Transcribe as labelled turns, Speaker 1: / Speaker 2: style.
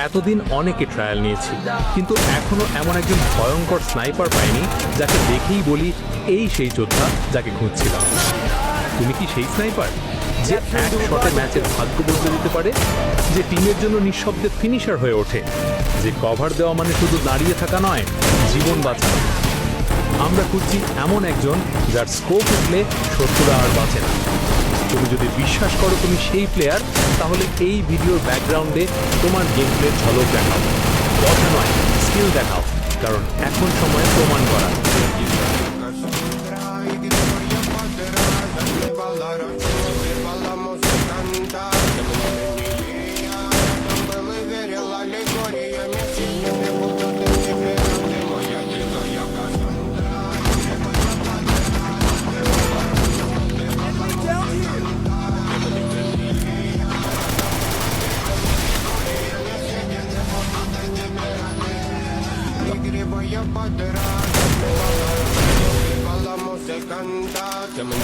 Speaker 1: এতদিন অনেকে ট্রায়াল নিয়েছি, কিন্তু এখনো এমন একজন ভয়ঙ্কর স্নাইপার পাইনি যাকে দেখেই বলি এই সেই যোদ্ধা যাকে খুঁজছিলাম। তুমি কি সেই স্নাইপার যে এক শটে ম্যাচের ভাগ্য বদলে দিতে পারে, যে টিমের জন্য নিঃশব্দে ফিনিশার হয়ে ওঠে, যে কভার দেওয়া মানে শুধু দাঁড়িয়ে থাকা নয়, জীবন বাঁচানো? আমরা খুঁজছি এমন একজন যার স্কোপ উঠলে শত্রুরা আর বাঁচে না। তুমি যদি বিশ্বাস করো তুমি সেই প্লেয়ার, তাহলে এই ভিডিওর ব্যাকগ্রাউন্ডে তোমার গেম প্লের ঝলক দেখাও। কথা নয়, স্কিল দেখাও, কারণ এখন সময় প্রমাণ করা।
Speaker 2: Voy a poder, la música canta, que me